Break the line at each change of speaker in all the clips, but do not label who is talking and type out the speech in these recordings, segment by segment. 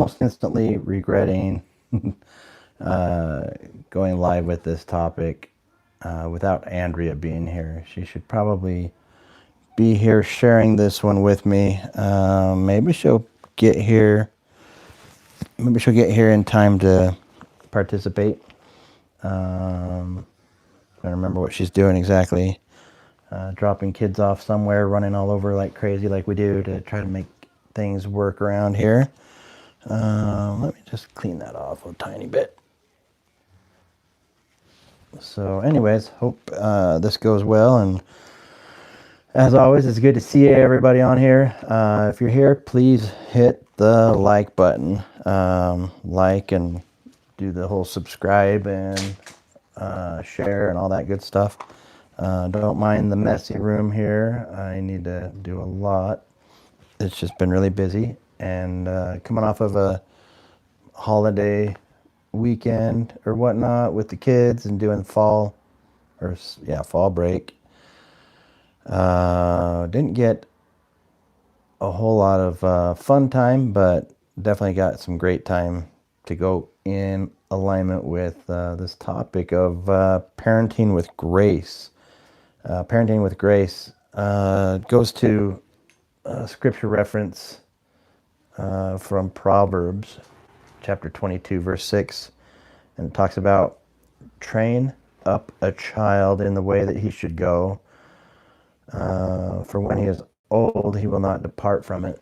almost instantly regretting uh, going live with this topic without Andrea being here. She should probably be here sharing this one with me. Maybe she'll get here. Maybe she'll get here in time to participate. I don't remember what she's doing exactly. Dropping kids off somewhere, running all over like crazy, like we do to try to make things work around here. Let me just clean that off a tiny bit. So, anyways, hope this goes well. And as always, it's good to see everybody on here. If you're here, please hit the like button. Like and do the whole subscribe and share and all that good stuff. Don't mind the messy room here. I need to do a lot. It's just been really busy. And coming off of a holiday weekend or whatnot with the kids and doing fall break. Didn't get a whole lot of fun time, but definitely got some great time to go in alignment with this topic of parenting with grace. Parenting with grace goes to a scripture reference from Proverbs chapter 22, verse 6. And it talks about train up a child in the way that he should go. For when he is old, he will not depart from it.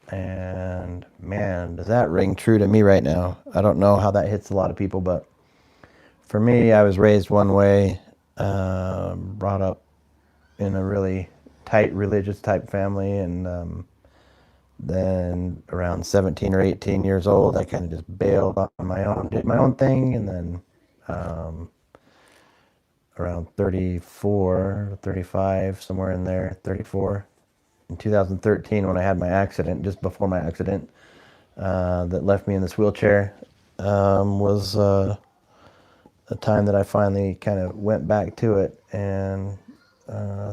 And man, does that ring true to me right now? I don't know how that hits a lot of people, but for me, I was raised one way, brought up in a really tight religious type family, and then around 17 or 18 years old, I kind of just bailed on my own, did my own thing, and then around 34, 35, somewhere in there, 34, in 2013 when I had my accident, just before my accident, that left me in this wheelchair, was a time that I finally kind of went back to it and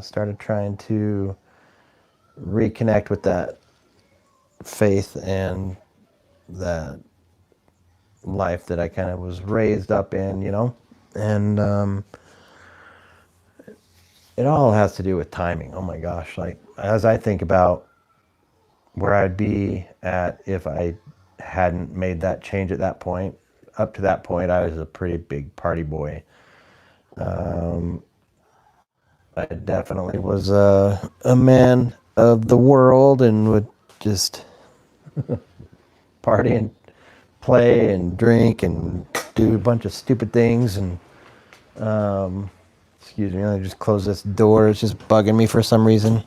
started trying to reconnect with that faith and that life that I kind of was raised up in, and it all has to do with timing. Oh my gosh, like as I think about where I'd be at if I hadn't made that change at that point, up to that point I was a pretty big party boy. I definitely was a man of the world and would just party and play and drink and do a bunch of stupid things. And excuse me, I just closed this door. It's just bugging me for some reason.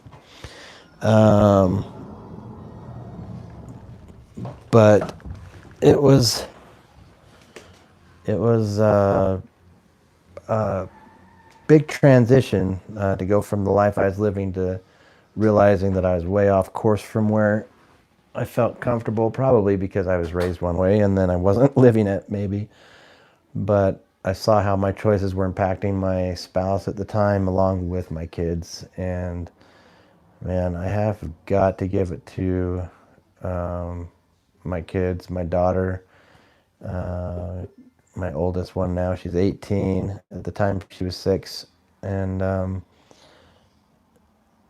But it was a big transition to go from the life I was living to realizing that I was way off course from where I felt comfortable, probably because I was raised one way and then I wasn't living it, maybe. But I saw how my choices were impacting my spouse at the time, along with my kids. And man, I have got to give it to my kids, my daughter, my oldest one now, she's 18. At the time, she was 6. And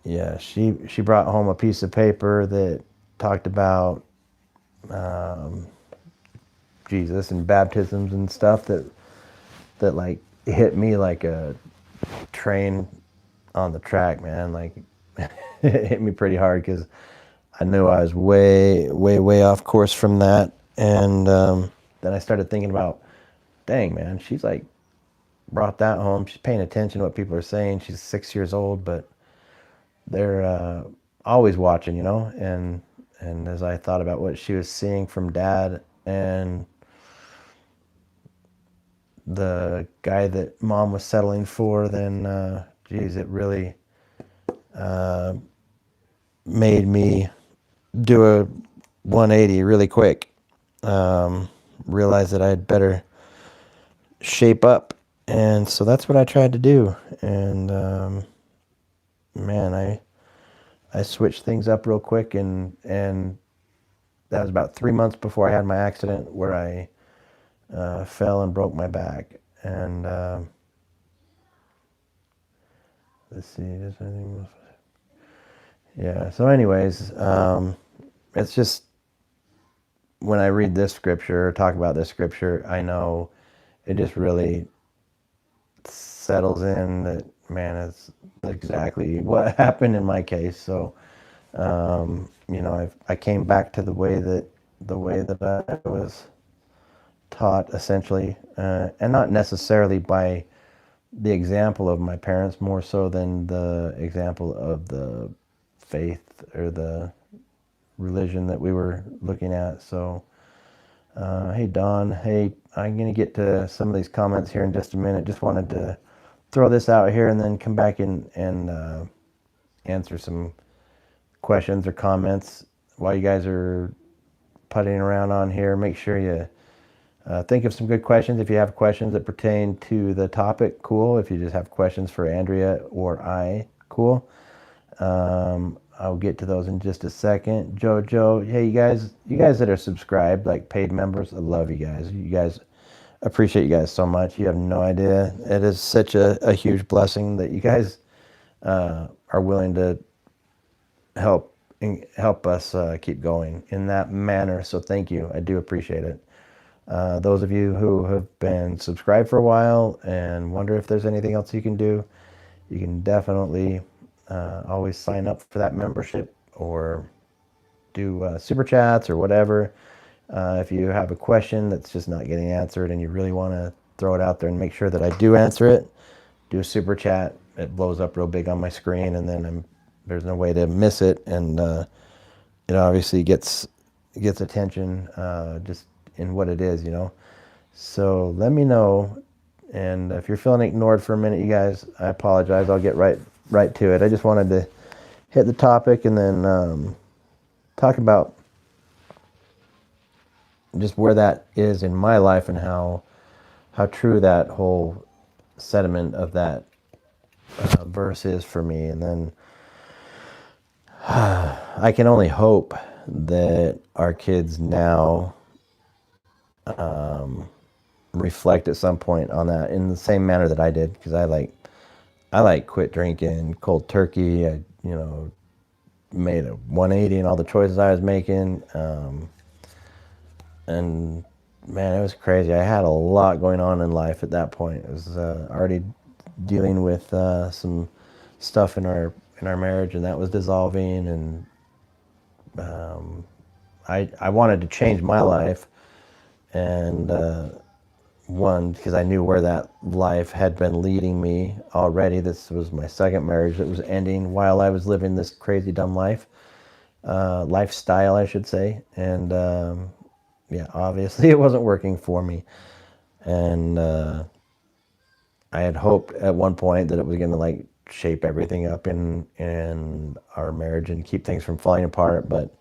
yeah, she brought home a piece of paper that talked about Jesus and baptisms and stuff that like hit me like a train on the track, man. Like it hit me pretty hard because I knew I was way off course from that. And then I started thinking about, dang, man, she's like brought that home. She's paying attention to what people are saying. She's 6 years old, but they're always watching, and as I thought about what she was seeing from dad and the guy that mom was settling for, then geez, it really made me do a 180 really quick. Realized that I had better shape up, and so that's what I tried to do. And man, I switched things up real quick and that was about 3 months before I had my accident where I fell and broke my back. And let's see, is there anything else? Yeah. So, anyways, it's just when I read this scripture or talk about this scripture, I know it just really settles in that, man, it's exactly what happened in my case. So, I came back to the way that I was taught, essentially, and not necessarily by the example of my parents, more so than the example of the faith or the religion that we were looking at. So, hey, Don. Hey, I'm going to get to some of these comments here in just a minute. Just wanted to throw this out here and then come back and answer some questions or comments while you guys are putting around on here. Make sure you think of some good questions. If you have questions that pertain to the topic, cool. If you just have questions for Andrea or I, cool. I'll get to those in just a second. Jojo, hey, you guys that are subscribed, like paid members, I love you guys. You guys, appreciate you guys so much. You have no idea. It is such a huge blessing that you guys are willing to help us keep going in that manner. So thank you. I do appreciate it. Those of you who have been subscribed for a while and wonder if there's anything else you can do, you can definitely always sign up for that membership or do super chats or whatever. If you have a question that's just not getting answered and you really want to throw it out there and make sure that I do answer it, do a super chat. It blows up real big on my screen, and then there's no way to miss it, and it obviously gets attention just in what it is, So let me know, and if you're feeling ignored for a minute, you guys, I apologize. I'll get right to it. I just wanted to hit the topic and then talk about just where that is in my life and how true that whole sentiment of that verse is for me. And then I can only hope that our kids now reflect at some point on that in the same manner that I did, because I quit drinking cold turkey. I made a 180 in all the choices I was making, and man, it was crazy. I had a lot going on in life at that point. I was already dealing with some stuff in our marriage, and that was dissolving, and I wanted to change my life, and one, because I knew where that life had been leading me already. This was my second marriage that was ending while I was living this crazy dumb lifestyle, I should say. And yeah, obviously it wasn't working for me, and I had hoped at one point that it was going to shape everything up in our marriage and keep things from falling apart, but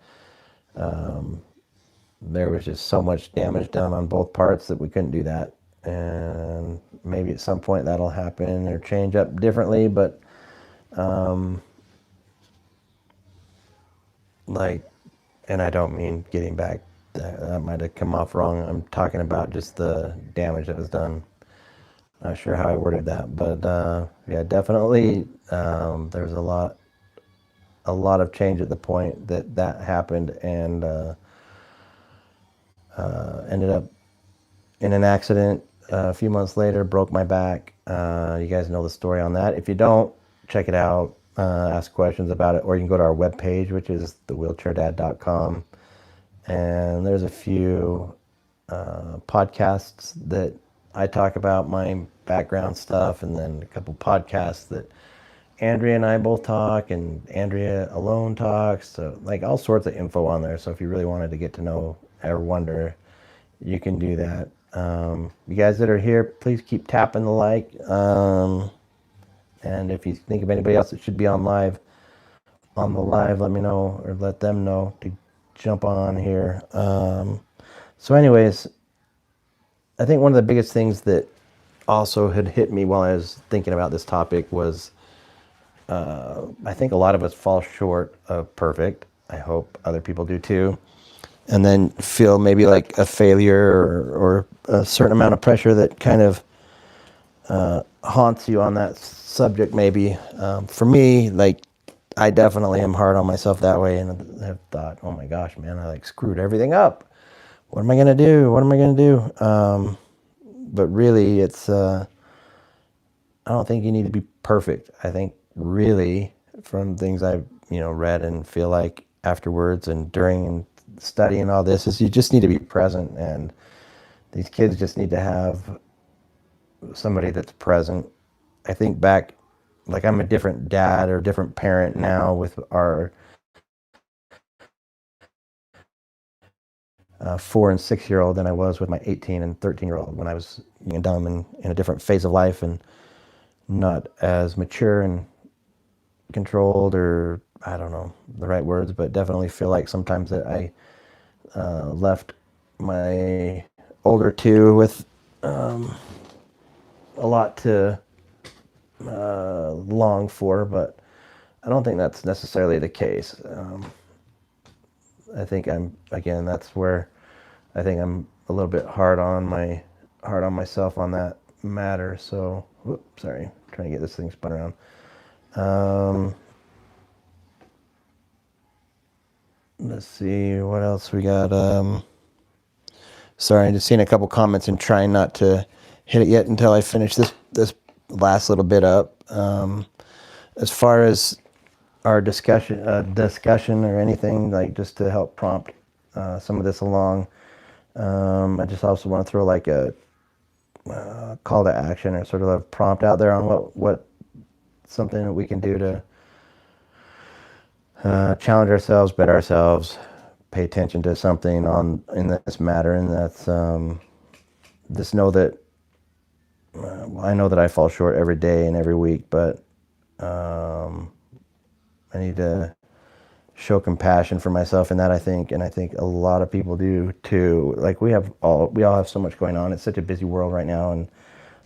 there was just so much damage done on both parts that we couldn't do that. And maybe at some point that'll happen or change up differently, but and I don't mean getting back, that might have come off wrong. I'm talking about just the damage that was done. Not sure how I worded that, but yeah, definitely there was a lot of change at the point that happened, and ended up in an accident a few months later, broke my back. You guys know the story on that. If you don't, check it out, ask questions about it, or you can go to our webpage, which is thewheelchairdad.com, and there's a few podcasts that I talk about my background stuff, and then a couple podcasts that Andrea and I both talk, and Andrea alone talks, so all sorts of info on there. So if you really wanted to get to know or wonder, you can do that. You guys that are here, please keep tapping the like, and if you think of anybody else that should be on the live, let me know, or let them know to jump on here. So anyways, I think one of the biggest things that also had hit me while I was thinking about this topic was I think a lot of us fall short of perfect. I hope other people do too. and then feel maybe like a failure or a certain amount of pressure that kind of haunts you on that subject maybe. For me, like, I definitely am hard on myself that way, and have thought, oh my gosh, man, I like screwed everything up. What am I gonna do? What am I gonna do? But really, it's I don't think you need to be perfect. I think really, from things I've read and feel like afterwards and during and studying all this, is you just need to be present, and these kids just need to have somebody that's present. I think back, like, I'm a different dad or different parent now with our 4 and 6 year old than I was with my 18 and 13-year-old when I was dumb and in a different phase of life and not as mature and controlled, or I don't know the right words, but definitely feel like sometimes that I left my older two with a lot to long for, but I don't think that's necessarily the case. I think that's where I think I'm a little bit hard on myself on that matter. So, whoops, sorry, trying to get this thing spun around. Let's see what else we got. Sorry, I just seen a couple comments and trying not to hit it yet until I finish this last little bit up. As far as our discussion or anything, like, just to help prompt some of this along, I just also want to throw like a call to action or sort of a prompt out there on what something that we can do to challenge ourselves, better ourselves, pay attention to something in this matter, and that's just know that I know that I fall short every day and every week, but I need to show compassion for myself in that, I think, and I think a lot of people do too. Like, we all have so much going on. It's such a busy world right now, and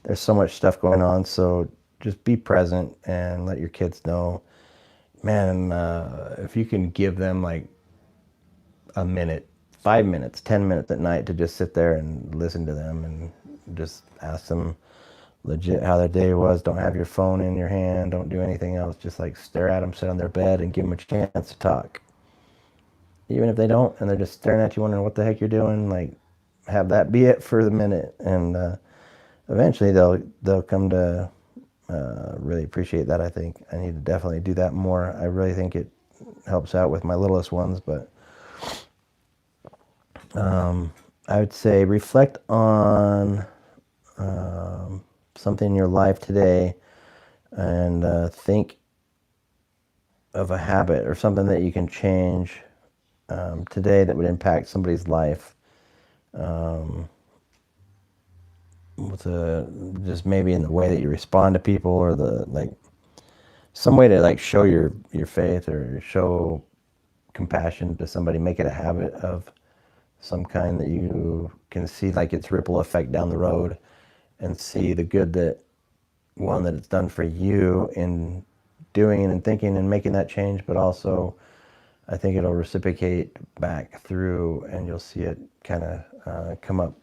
there's so much stuff going on. So just be present and let your kids know, man, if you can give them like a minute, 5 minutes, 10 minutes at night to just sit there and listen to them and just ask them legit how their day was. Don't have your phone in your hand. Don't do anything else. Just like stare at them, sit on their bed, and give them a chance to talk. Even if they don't, and they're just staring at you wondering what the heck you're doing, like, have that be it for the minute, and eventually they'll come to really appreciate that. I think I need to definitely do that more. I really think it helps out with my littlest ones, but I would say reflect on something in your life today, and think of a habit or something that you can change today that would impact somebody's life. Just maybe in the way that you respond to people, or some way to like show your faith or show compassion to somebody. Make it a habit of some kind that you can see like its ripple effect down the road, and see the good that it's done for you in doing and thinking and making that change, but also I think it'll reciprocate back through, and you'll see it kind of come up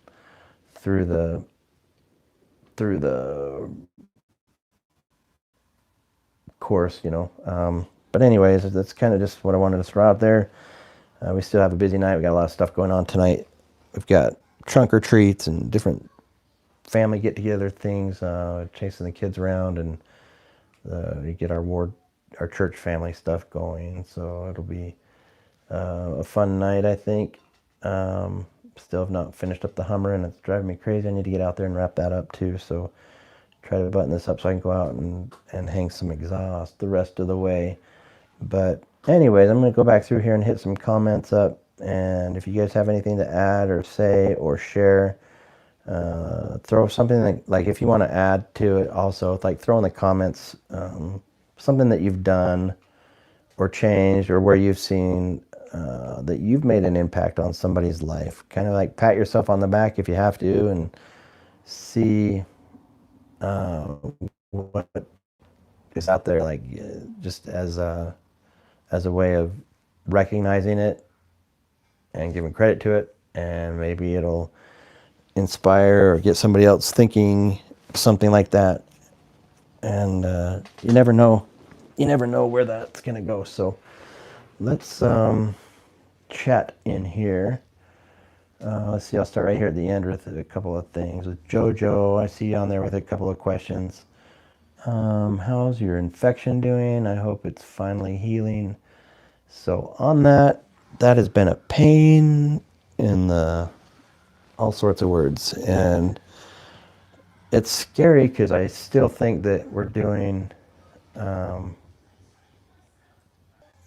through the course, But anyways, that's kind of just what I wanted to throw out there. We still have a busy night. We got a lot of stuff going on tonight. We've got trunk or treats and different family get together things, chasing the kids around, and we get our church family stuff going. So it'll be a fun night, I think. Still have not finished up the Hummer, and it's driving me crazy. I need to get out there and wrap that up too. So try to button this up so I can go out and hang some exhaust the rest of the way. But anyways, I'm going to go back through here and hit some comments up. And if you guys have anything to add or say or share, throw something like if you want to add to it also, like throw in the comments something that you've done or changed, or where you've seen that you've made an impact on somebody's life. Kind of like pat yourself on the back if you have to, and see what is out there, like just as a way of recognizing it and giving credit to it, and maybe it'll inspire or get somebody else thinking something like that. And you never know. You never know where that's going to go. So let's chat in here. Let's see, I'll start right here at the end with a couple of things. With Jojo, I see you on there with a couple of questions. How's your infection doing? I hope it's finally healing. So on that has been a pain in the all sorts of words. And it's scary because I still think that we're doing,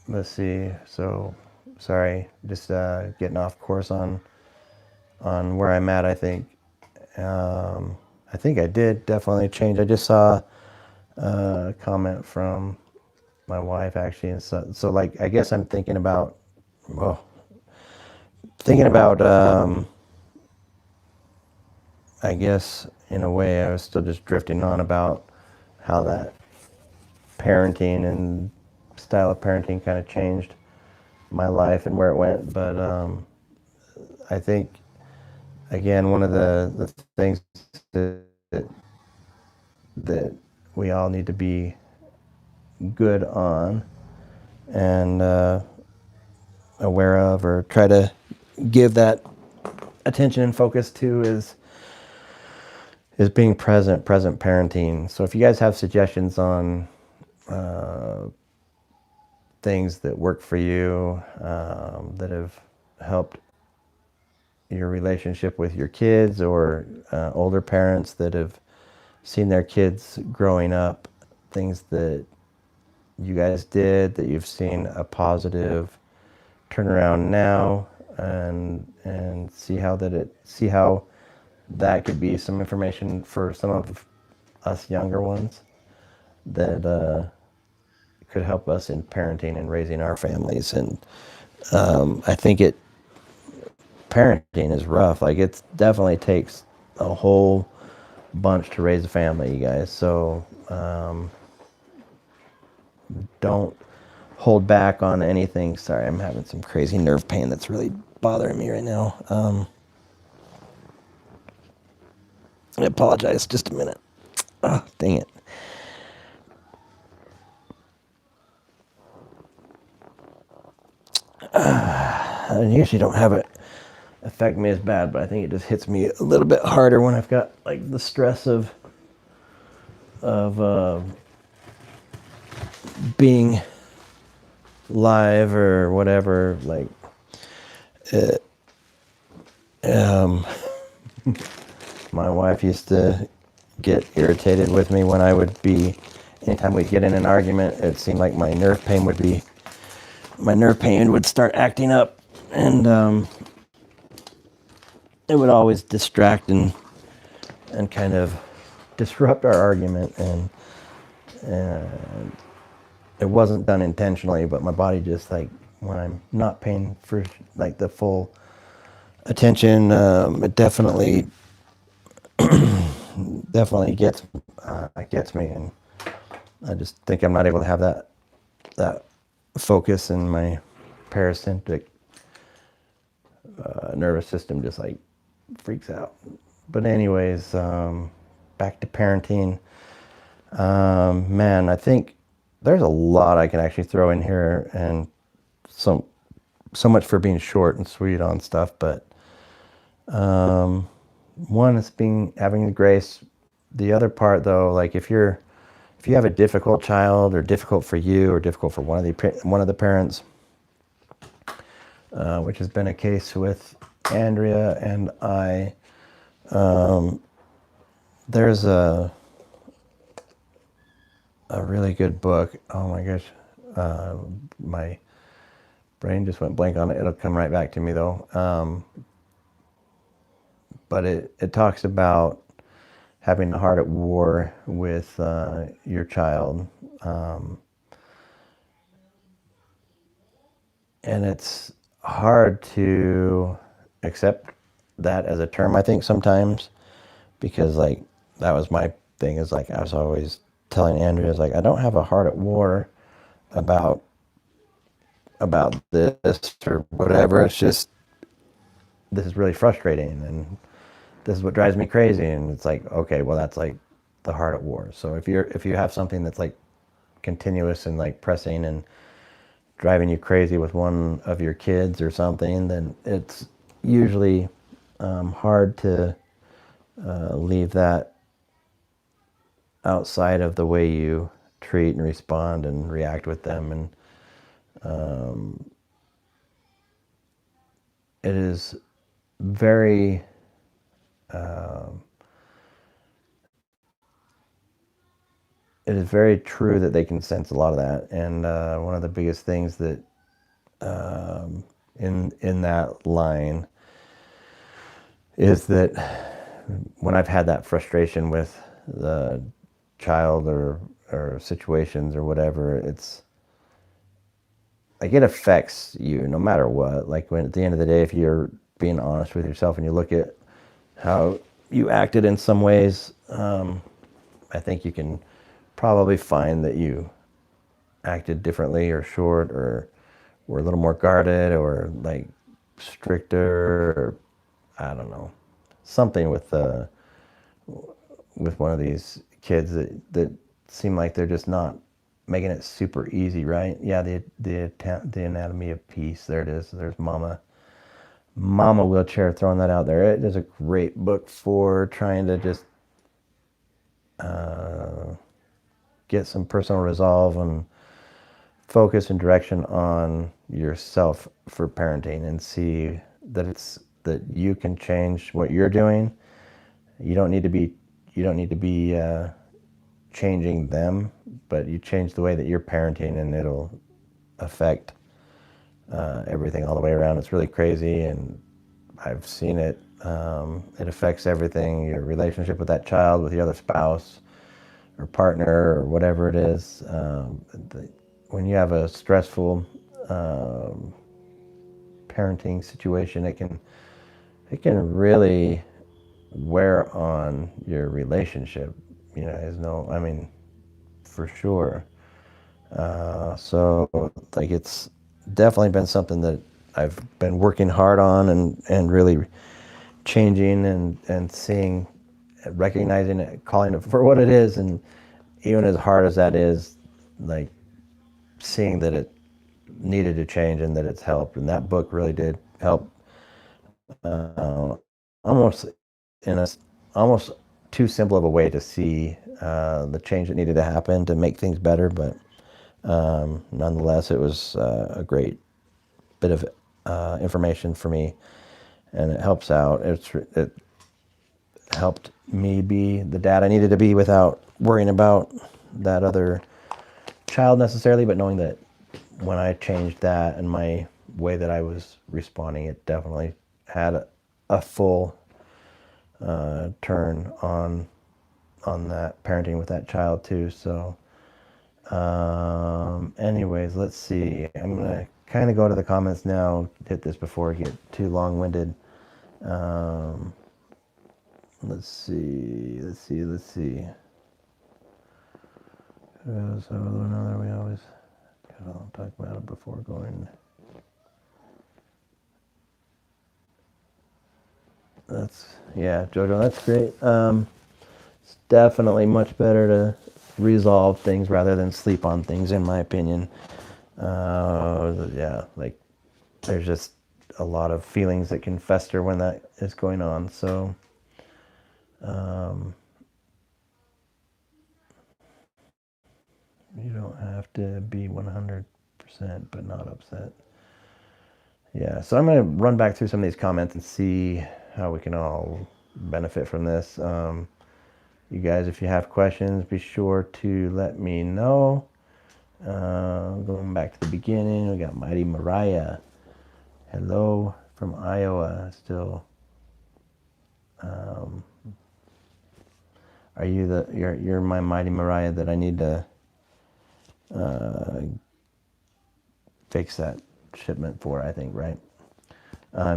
let's see, so sorry, just getting off course on where I'm at. I think I did definitely change. I just saw a comment from my wife actually, and so like I guess I'm thinking about, well, thinking about, I guess in a way I was still just drifting on about how that parenting and style of parenting kind of changed my life and where it went. But I think again one of the things that that we all need to be good on and aware of, or try to give that attention and focus to, is being present parenting. So if you guys have suggestions on things that work for you, that have helped your relationship with your kids, or older parents that have seen their kids growing up, things that you guys did that you've seen a positive turnaround now, and see how that could be some information for some of us younger ones that could help us in parenting and raising our families. And I think parenting is rough. Like, it definitely takes a whole bunch to raise a family, you guys. So don't hold back on anything. Sorry, I'm having some crazy nerve pain that's really bothering me right now. I apologize. Just a minute. Oh, dang it. I usually don't have it affect me as bad, but I think it just hits me a little bit harder when I've got like the stress of being live or whatever. Like, my wife used to get irritated with me when I would be, anytime we'd get in an argument, it seemed like my nerve pain would start acting up, and it would always distract and kind of disrupt our argument, and it wasn't done intentionally, but my body just, like, when I'm not paying for like the full attention, it definitely gets me, and I just think I'm not able to have that focus, and my parasympathetic nervous system just like freaks out. But anyways, back to parenting. Man, I think there's a lot I can actually throw in here, and so much for being short and sweet on stuff. But one is having the grace. The other part, though, like if you have a difficult child, or difficult for you, or difficult for one of the parents, which has been a case with Andrea and I, there's a really good book. Oh my gosh, my brain just went blank on it. It'll come right back to me though. But it talks about having a heart at war with your child. And it's hard to accept that as a term, I think, sometimes, because like that was my thing, is like I was always telling Andrea, is like, I don't have a heart at war about this or whatever. It's just this is really frustrating, and this is what drives me crazy. And it's like, okay, well, that's like the heart of war. So if you have something that's like continuous and like pressing and driving you crazy with one of your kids or something, then it's usually hard to leave that outside of the way you treat and respond and react with them. And it is very it is very true that they can sense a lot of that. And one of the biggest things that in that line is that when I've had that frustration with the child or situations or whatever, it's like it affects you no matter what. Like when at the end of the day, if you're being honest with yourself and you look at how you acted in some ways, I think you can probably find that you acted differently or short or were a little more guarded or like stricter or I don't know, something with one of these kids that seem like they're just not making it super easy, right? Yeah, the Anatomy of Peace. There it is. There's Mama Wheelchair throwing that out there. It is a great book for trying to just get some personal resolve and focus and direction on yourself for parenting and see that you can change what you're doing. You don't need to be changing them, but you change the way that you're parenting and it'll affect everything all the way around. It's really crazy, and I've seen it. It affects everything, your relationship with that child, with your other spouse or partner or whatever it is. When you have a stressful parenting situation, it can really wear on your relationship. I mean, for sure. So like it's definitely been something that I've been working hard on and really changing and seeing, recognizing it, calling it for what it is, and even as hard as that is, like seeing that it needed to change and that it's helped. And that book really did help, uh, almost in a almost too simple of a way to see the change that needed to happen to make things better. But nonetheless, it was a great bit of information for me, and it helps out. It helped me be the dad I needed to be without worrying about that other child necessarily, but knowing that when I changed that and my way that I was responding, it definitely had a full turn on that parenting with that child too. So anyways, let's see. I'm gonna kind of go to the comments now, hit this before I get too long-winded. Let's see. So another, we always I'll talk about it before going. Yeah, Jojo, that's great. It's definitely much better to resolve things rather than sleep on things, in my opinion. Yeah, like there's just a lot of feelings that can fester when that is going on. So, you don't have to be 100% but not upset. Yeah, so I'm going to run back through some of these comments and see how we can all benefit from this. You guys, if you have questions, be sure to let me know. Going back to the beginning, we got Mighty Mariah. Hello from Iowa. Still, are you you're my Mighty Mariah that I need to fix that shipment for, I think, right?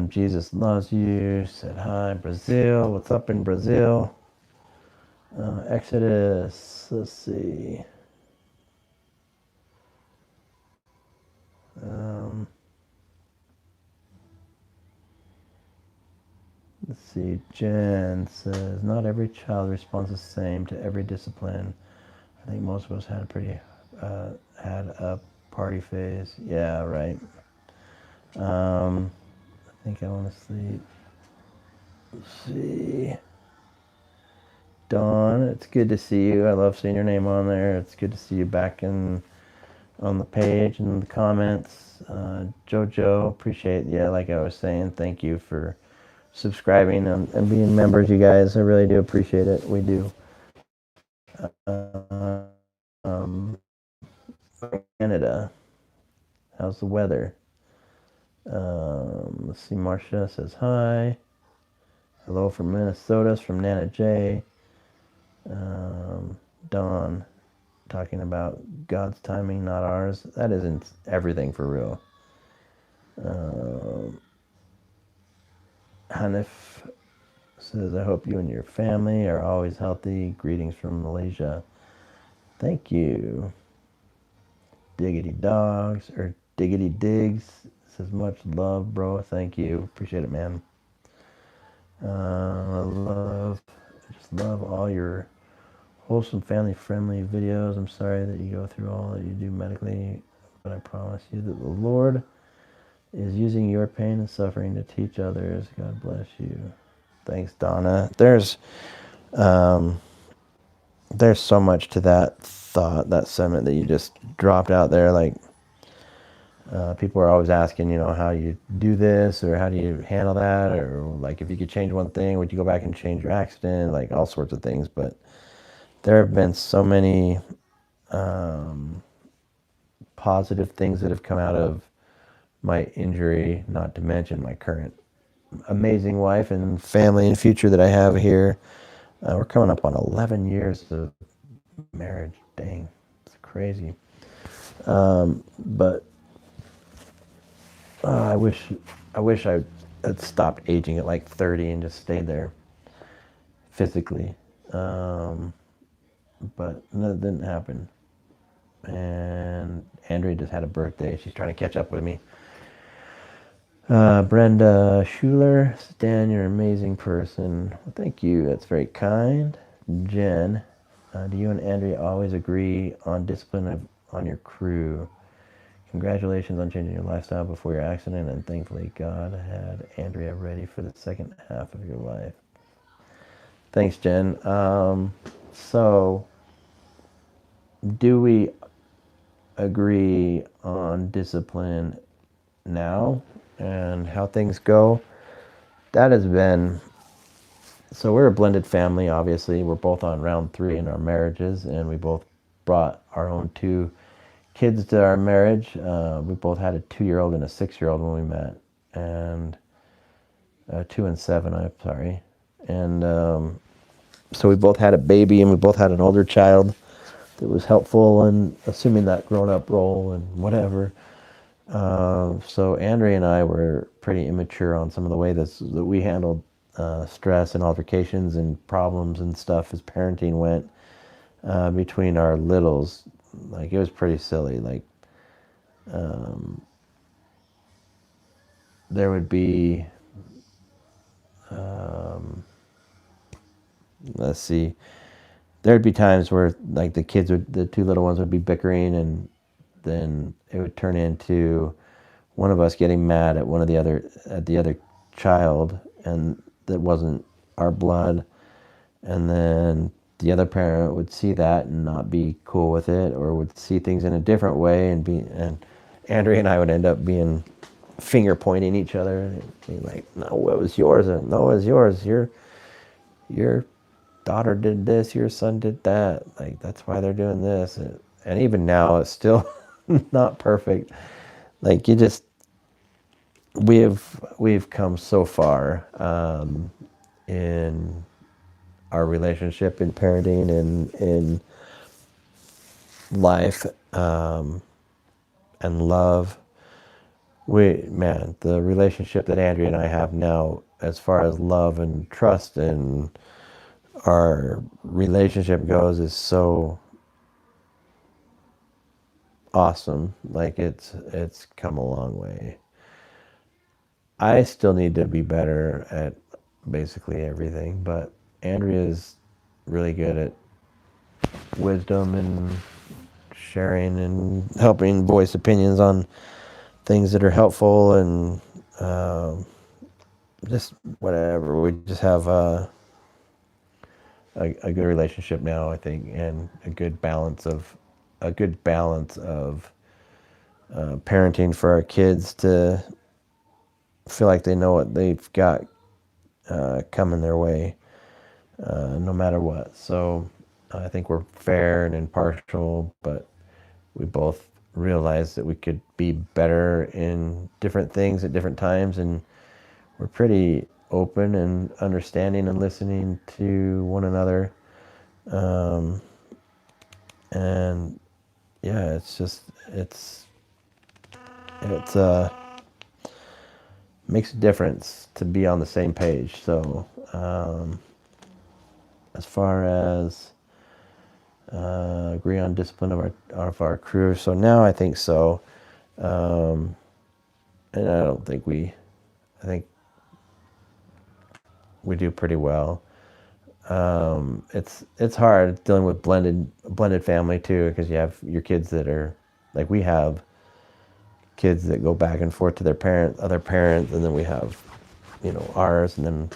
Jesus loves you. Said hi, Brazil. What's up in Brazil? Exodus. Let's see. Let's see. Jen says, not every child responds the same to every discipline. I think most of us had a party phase. Yeah, right. I think I want to sleep. Let's see. Dawn, it's good to see you. I love seeing your name on there. It's good to see you back on the page and the comments. Jojo, appreciate, yeah, like I was saying, thank you for subscribing and being members, you guys. I really do appreciate it. We do. Um, Canada, how's the weather? Let's see. Marcia says hi. Hello from Minnesota, from Nana J. Dawn, talking about God's timing, not ours. That isn't everything for real. Hanif says, I hope you and your family are always healthy. Greetings from Malaysia. Thank you. Diggity Dogs, or Diggity Digs, says, much love, bro. Thank you. Appreciate it, man. I just love all your wholesome, family-friendly videos. I'm sorry that you go through all that you do medically, but I promise you that the Lord is using your pain and suffering to teach others. God bless you. Thanks, Donna. There's so much to that thought, that sentiment that you just dropped out there. Like, people are always asking, how you do this or how do you handle that, or like if you could change one thing, would you go back and change your accident? Like all sorts of things. But there have been so many positive things that have come out of my injury, not to mention my current amazing wife and family and future that I have here. We're coming up on 11 years of marriage. Dang, it's crazy. But I wish I had stopped aging at like 30 and just stayed there physically. But that didn't happen. And Andrea just had a birthday. She's trying to catch up with me. Brenda Schuler, Stan, you're an amazing person. Well, thank you. That's very kind. Jen, do you and Andrea always agree on discipline on your crew? Congratulations on changing your lifestyle before your accident, and thankfully God had Andrea ready for the second half of your life. Thanks, Jen. So, do we agree on discipline now and how things go? That has been, so we're a blended family, obviously. We're both on round 3 in our marriages, and we both brought our own 2 kids to our marriage. We both had a 2-year-old and a 6-year-old when we met, and 2 and 7, I'm sorry. And so we both had a baby, and we both had an older child that was helpful in assuming that grown-up role and whatever. So Andrea and I were pretty immature on some of the way that we handled stress and altercations and problems and stuff as parenting went between our littles. Like, it was pretty silly. Like, there would be, let's see, there'd be times where like the 2 little ones would be bickering, and then it would turn into one of us getting mad at the other child, and that wasn't our blood, and then the other parent would see that and not be cool with it, or would see things in a different way, and Andrea and I would end up being finger pointing each other and being like, no, it was yours, and no, it was yours. Your daughter did this, your son did that. Like, that's why they're doing this. And even now, it's still not perfect. Like, we've come so far in our relationship, in parenting, and in life, and love. The relationship that Andrea and I have now, as far as love and trust and our relationship goes, is so awesome. Like, it's come a long way. I still need to be better at basically everything. But Andrea is really good at wisdom and sharing and helping voice opinions on things that are helpful, and just whatever. We just have a good relationship now, I think, and a good balance of parenting for our kids to feel like they know what they've got coming their way, no matter what. So I think we're fair and impartial, but we both realize that we could be better in different things at different times, and we're pretty open and understanding and listening to one another. And yeah, it's makes a difference to be on the same page. So as far as agree on discipline of our crew, so now I think so. And I think we do pretty well. It's hard dealing with blended family too, because you have your kids that are like, we have kids that go back and forth to their other parents, and then we have, ours, and then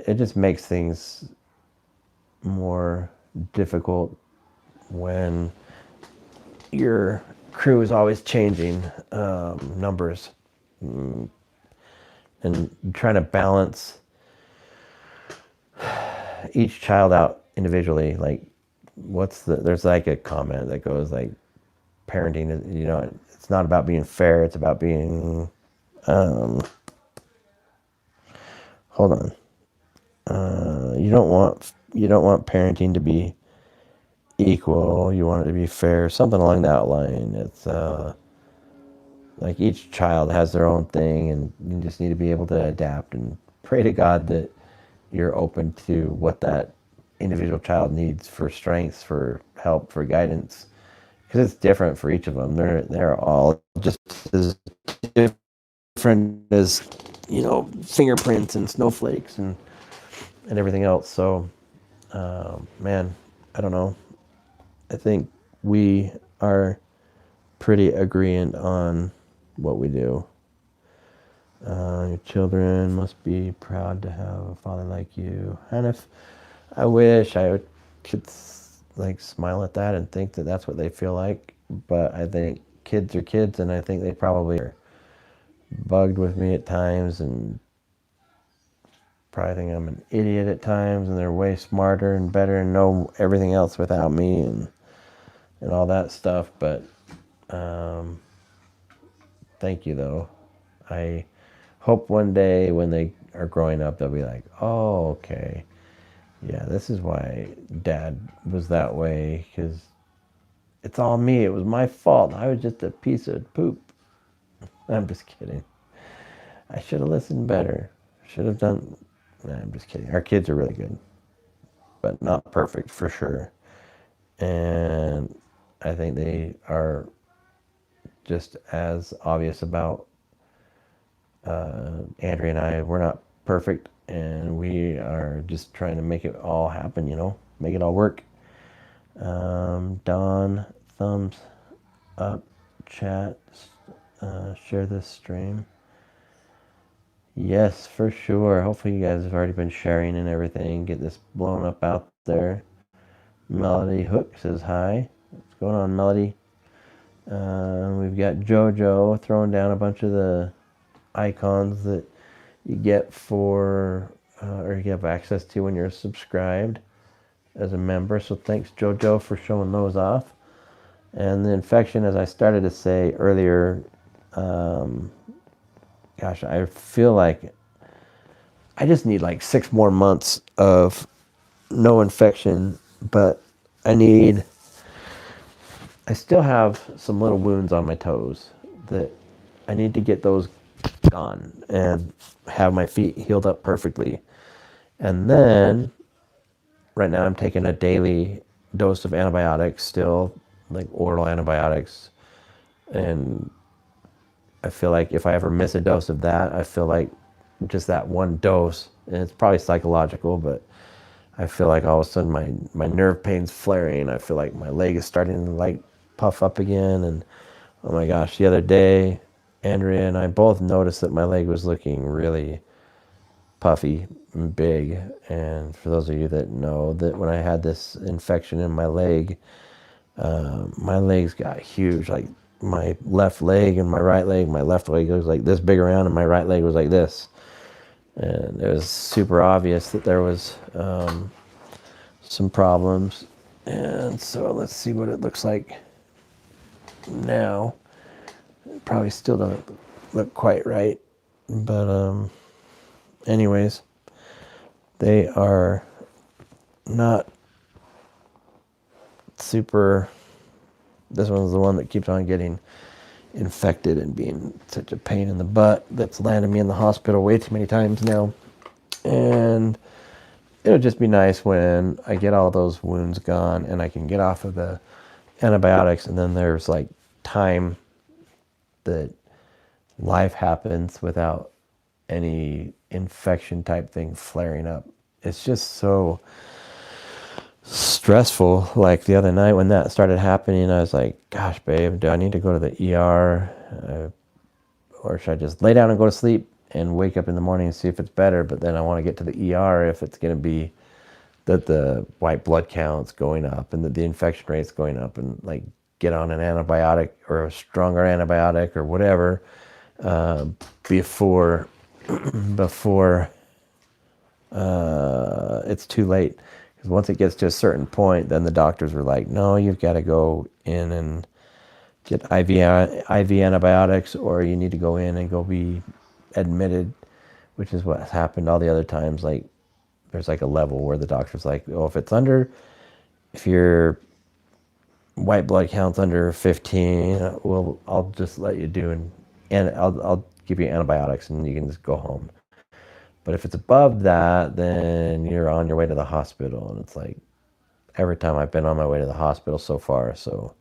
it just makes things more difficult when your crew is always changing numbers, and trying to balance each child out individually. Like, there's like a comment that goes like, parenting is, it's not about being fair, it's about being hold on, you don't want parenting to be equal, you want it to be fair, something along that line. It's like, each child has their own thing, and you just need to be able to adapt and pray to God that you're open to what that individual child needs for strengths, for help, for guidance, because it's different for each of them. They're all just as different as, fingerprints and snowflakes and everything else. So man, I don't know, I think we are pretty agreeant on what we do. Your children must be proud to have a father like you. And if I wish could like smile at that and think that that's what they feel like, but I think kids are kids, and I think they probably are bugged with me at times, and probably think I'm an idiot at times, and they're way smarter and better and know everything else without me, and all that stuff. But thank you, though. I hope one day when they are growing up, they'll be like, oh, okay, yeah, this is why Dad was that way, because it's all me. It was my fault. I was just a piece of poop. I'm just kidding. I should have listened better. Should have done... Nah, I'm just kidding. Our kids are really good, but not perfect for sure. And I think they are just as obvious about Andrea and I. We're not perfect, and we are just trying to make it all happen, make it all work. Don, thumbs up, chat, share this stream. Yes, for sure. Hopefully you guys have already been sharing and everything. Get this blown up out there. Melody Hook says hi. What's going on, Melody? We've got JoJo throwing down a bunch of the icons that you get or you have access to when you're subscribed as a member. So thanks, JoJo, for showing those off. And the infection, as I started to say earlier, gosh, I feel like I just need like 6 more months of no infection, but I still have some little wounds on my toes that I need to get those gone and have my feet healed up perfectly. And then right now I'm taking a daily dose of antibiotics still, like oral antibiotics. And I feel like if I ever miss a dose of that, I feel like just that one dose. And it's probably psychological, but I feel like all of a sudden my nerve pain's flaring. I feel like my leg is starting to like puff up again. And oh my gosh, the other day, Andrea and I both noticed that my leg was looking really puffy and big. And for those of you that know, that when I had this infection in my legs got huge. Like my left leg and my right leg, my left leg was like this big around, and my right leg was like this. And it was super obvious that there was some problems. And so let's see what it looks like now. It probably still don't look quite right, but anyways, they are not super. This one's the one that keeps on getting infected and being such a pain in the butt that's landed me in the hospital way too many times now. And it'll just be nice when I get all those wounds gone and I can get off of the antibiotics, and then there's like time that life happens without any infection type thing flaring up. It's just so stressful. Like the other night when that started happening, I was like, gosh, babe, do I need to go to the ER? Or should I just lay down and go to sleep and wake up in the morning and see if it's better? But then I want to get to the ER if it's going to be that the white blood count's going up and that the infection rate's going up, and like get on an antibiotic or a stronger antibiotic or whatever before it's too late. Because once it gets to a certain point, then the doctors were like, no, you've got to go in and get IV antibiotics, or you need to go in and go be admitted, which is what happened all the other times. Like there's like a level where the doctor's like, oh, if your white blood count's under 15, well, I'll just let you do and I'll give you antibiotics and you can just go home. But if it's above that, then you're on your way to the hospital. And it's like every time I've been on my way to the hospital so far. So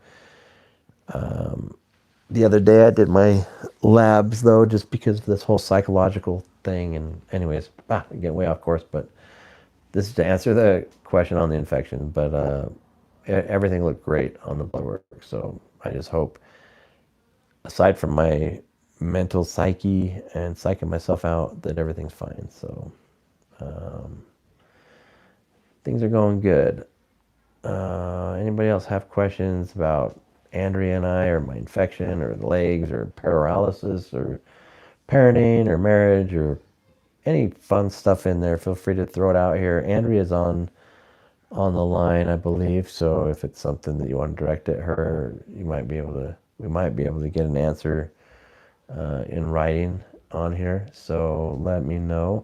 the other day I did my labs though, just because of this whole psychological thing. And anyways, I'm getting way off course, but this is to answer the question on the infection. But everything looked great on the blood work. So I just hope, aside from my mental psyche and psyching myself out, that everything's fine. So things are going good. Anybody else have questions about Andrea and I, or my infection, or the legs, or paralysis, or parenting, or marriage, or any fun stuff in there? Feel free to throw it out here. Andrea's on the line, I believe. So if it's something that you want to direct at her, we might be able to get an answer in writing on here. So let me know.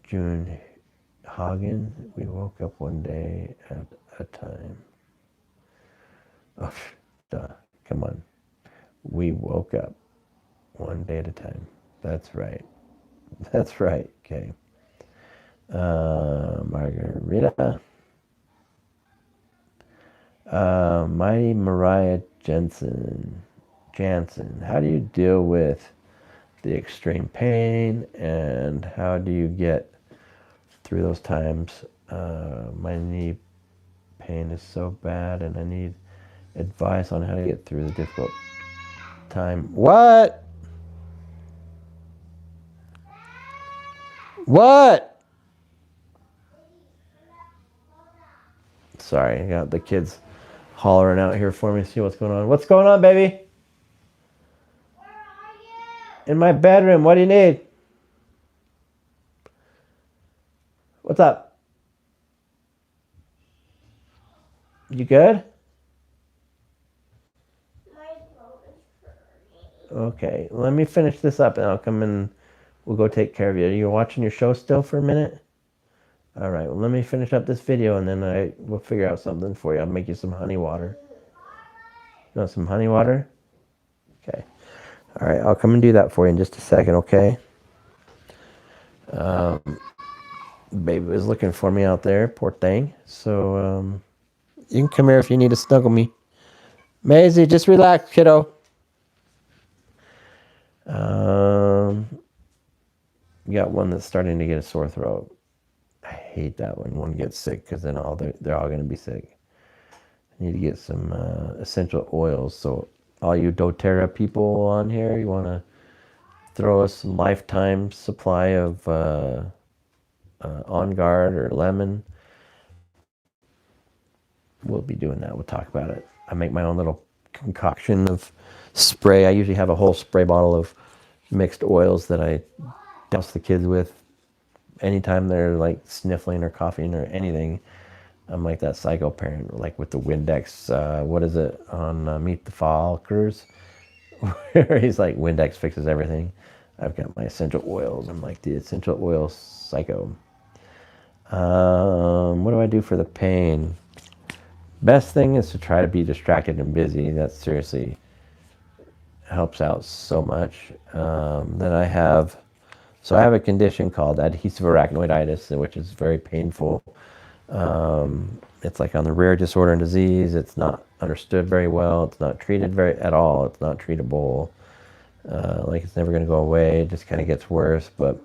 June Hagen, we woke up one day at a time. Oh, duh. Come on. We woke up one day at a time. That's right. That's right. Okay. Margarita. Mighty Mariah Jansen. How do you deal with the extreme pain, and how do you get through those times? My knee pain is so bad, and I need advice on how to get through the difficult time. What? Sorry, I got the kids hollering out here for me to see what's going on. What's going on, baby?
Where are you?
In my bedroom. What do you need? What's up? You good?
My throat is hurting.
Okay, let me finish this up and I'll come and we'll go take care of you. Are you watching your show still for a minute? All right, well, let me finish up this video and then we'll figure out something for you. I'll make you some honey water. You want some honey water? Okay. All right, I'll come and do that for you in just a second, okay? Baby was looking for me out there, poor thing. So you can come here if you need to snuggle me. Maisie, just relax, kiddo. got one that's starting to get a sore throat. I hate that when one gets sick because then they're all going to be sick. I need to get some essential oils. So all you doTERRA people on here, you want to throw us some lifetime supply of On Guard or lemon. We'll be doing that. We'll talk about it. I make my own little concoction of spray. I usually have a whole spray bottle of mixed oils that I douse the kids with anytime they're like sniffling or coughing or anything. I'm like that psycho parent, like with the Windex. What is it on Meet the Fockers? Where he's like, Windex fixes everything. I've got my essential oils. I'm like the essential oil psycho. What do I do for the pain? Best thing is to try to be distracted and busy. That seriously helps out so much. Then I have a condition called adhesive arachnoiditis, which is very painful. It's like on the rare disorder and disease. It's not understood very well. It's not treated at all. It's not treatable. Like it's never going to go away. It just kind of gets worse. But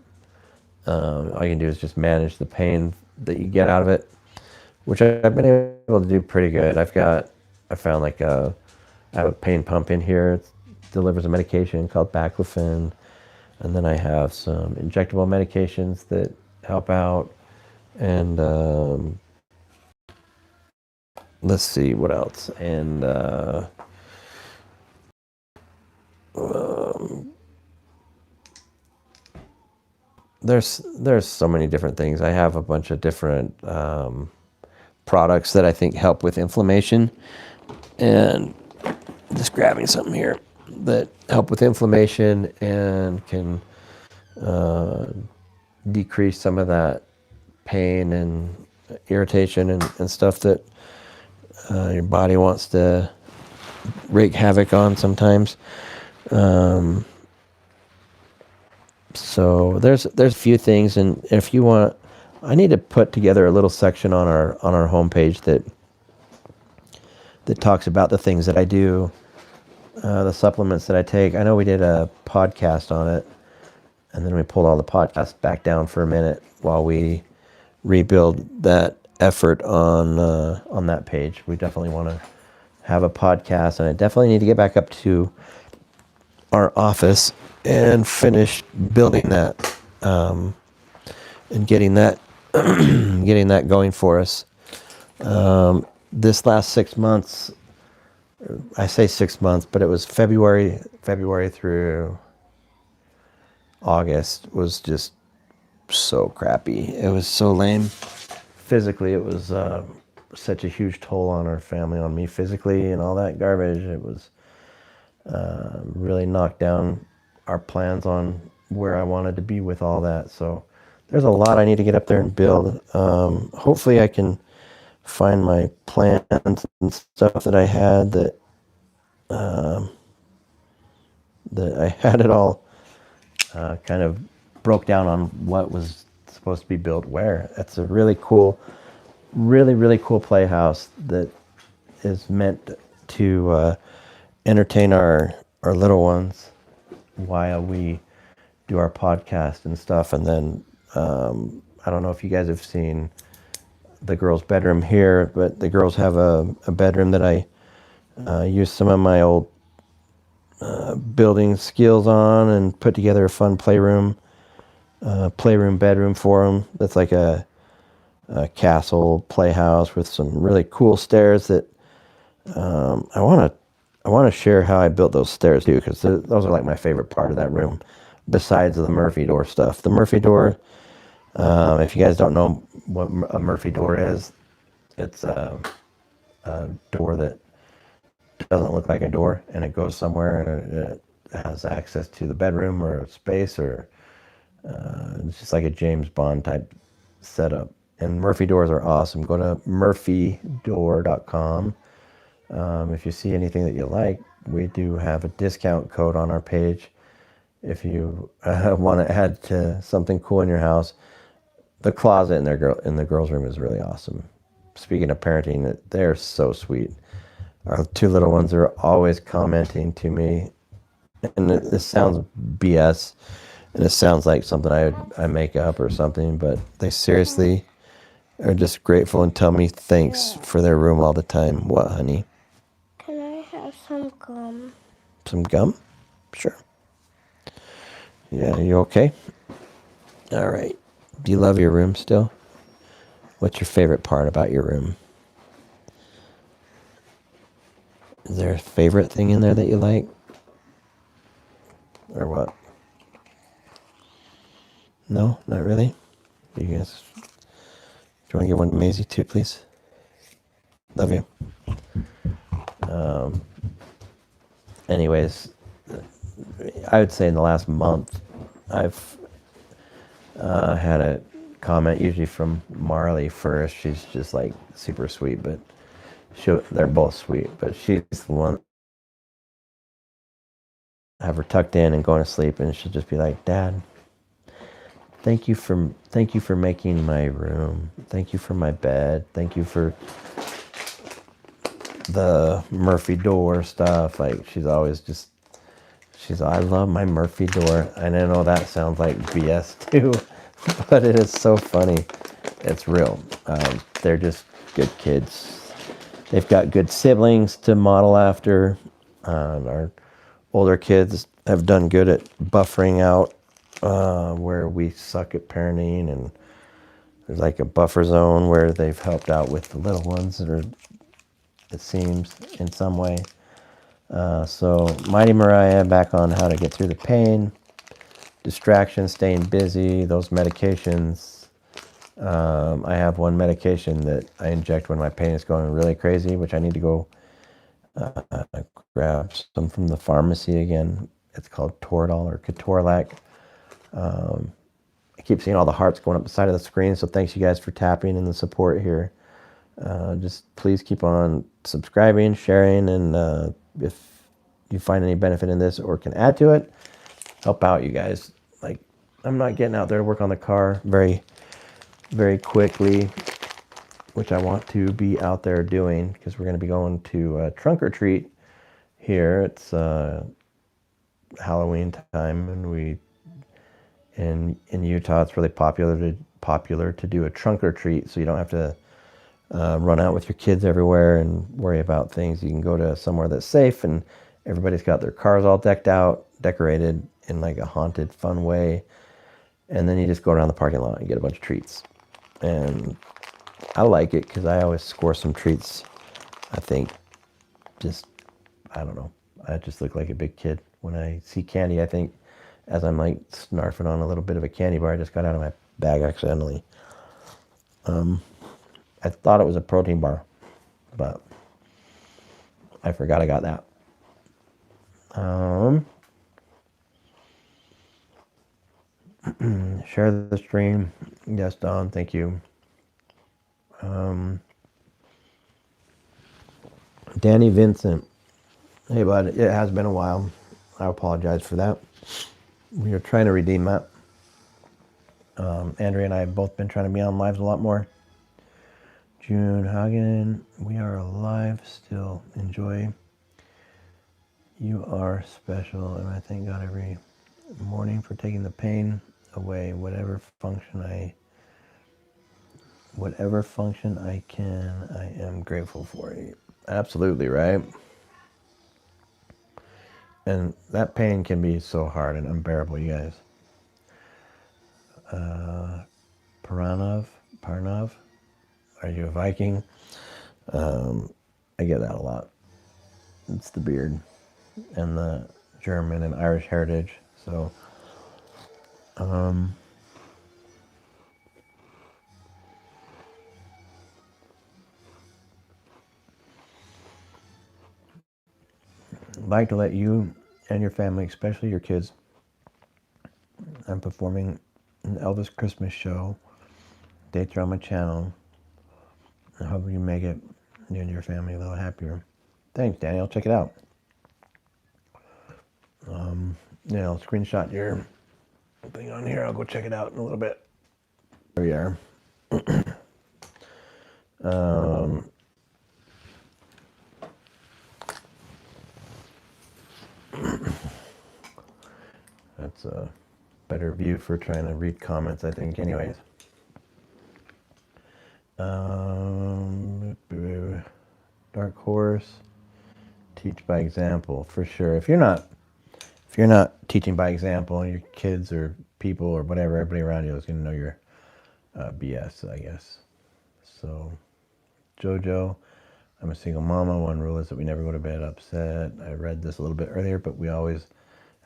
all you can do is just manage the pain that you get out of it, which I've been able to do pretty good. I found like I have a pain pump in here. It delivers a medication called baclofen. And then I have some injectable medications that help out. And let's see what else. And there's so many different things. I have a bunch of different products that I think help with inflammation. And just grabbing something here that help with inflammation and can decrease some of that pain and irritation and stuff that your body wants to wreak havoc on sometimes. So there's a few things, and if you want, I need to put together a little section on our homepage that talks about the things that I do, the supplements that I take. I know we did a podcast on it, and then we pulled all the podcasts back down for a minute while we rebuild that effort on that page. We definitely want to have a podcast, and I definitely need to get back up to our office and finish building that and getting that going for us. This last 6 months, I say 6 months, but it was February through August was just so crappy. It was so lame. Physically, it was such a huge toll on our family, on me physically and all that garbage. It was really knocked down our plans on where I wanted to be with all that. So there's a lot I need to get up there and build. Hopefully I can find my plans and stuff that I had that I had it all kind of broke down on what was supposed to be built where. That's a really cool playhouse that is meant to entertain our little ones while we do our podcast and stuff. And then I don't know if you guys have seen the girls' bedroom here, but the girls have a bedroom that I use some of my old building skills on and put together a fun playroom bedroom for them. That's like a castle playhouse with some really cool stairs that I want to share how I built those stairs too, because those are like my favorite part of that room, besides the Murphy door stuff. The Murphy door, if you guys don't know what a Murphy door is, it's a door that doesn't look like a door, and it goes somewhere, and it has access to the bedroom or a space, or it's just like a James Bond type setup. And Murphy doors are awesome. Go to murphydoor.com. If you see anything that you like, we do have a discount code on our page. If you want to add to something cool in your house, the closet in the girls' room is really awesome. Speaking of parenting, they're so sweet. Our two little ones are always commenting to me, and this sounds BS, And it sounds like something I make up or something, but they seriously are just grateful and tell me thanks for their room all the time. What, honey?
Can I have some gum?
Some gum? Sure. Yeah, you okay? All right. Do you love your room still? What's your favorite part about your room? Is there a favorite thing in there that you like? Or what? No, not really? You guys, do you want to give one to Maisie too, please? Love you. Anyways, I would say in the last month, I've had a comment, usually from Marley first. She's just like super sweet, but they're both sweet, but she's the one. Have her tucked in and going to sleep, and she'll just be like, "Dad, thank you for making my room. Thank you for my bed. Thank you for the Murphy door stuff." Like I love my Murphy door. And I know that sounds like BS too, but it is so funny. It's real. They're just good kids. They've got good siblings to model after. Our older kids have done good at buffering out where we suck at parenting, and there's like a buffer zone where they've helped out with the little ones that are, it seems, in some way. So Mighty Mariah back on how to get through the pain, distraction, staying busy, those medications. I have one medication that I inject when my pain is going really crazy, which I need to go grab some from the pharmacy again. It's called Toradol or Ketorolac. I keep seeing all the hearts going up the side of the screen, so thanks you guys for tapping and the support here. Just please keep on subscribing, sharing, and if you find any benefit in this or can add to it, help out, you guys. Like, I'm not getting out there to work on the car very, very quickly, which I want to be out there doing because we're going to be going to trunk or treat here. It's Halloween time, and in Utah it's really popular to do a trunk or treat, so you don't have to run out with your kids everywhere and worry about things. You can go to somewhere that's safe, and everybody's got their cars all decked out, decorated in like a haunted, fun way. And then you just go around the parking lot and get a bunch of treats. And I like it because I always score some treats. I think I don't know. I just look like a big kid. When I see candy, I think as I'm like snarfing on a little bit of a candy bar I just got out of my bag accidentally. I thought it was a protein bar, but I forgot I got that. Share the stream. Yes, Don, thank you. Danny Vincent. Hey, bud, it has been a while. I apologize for that. We are trying to redeem that. Andrea and I have both been trying to be on lives a lot more. June Hagen, we are alive still. Enjoy. You are special, and I thank God every morning for taking the pain away. Whatever function I can, I am grateful for you. Absolutely, right? And that pain can be so hard and unbearable, you guys. Parnav, are you a Viking? I get that a lot. It's the beard and the German and Irish heritage. So, I'd like to let you and your family, especially your kids, I'm performing an Elvis Christmas show. Dates are on my channel. I hope you make it, you and your family, a little happier. Thanks, Danny. I'll check it out. Screenshot your thing on here. I'll go check it out in a little bit. There we are. That's better view for trying to read comments, I think, anyways. Dark horse, teach by example, for sure. If you're not teaching by example, and your kids or people or whatever, everybody around you is going to know your BS, I guess. So, Jojo, I'm a single mama. One rule is that we never go to bed upset. I read this a little bit earlier, but we always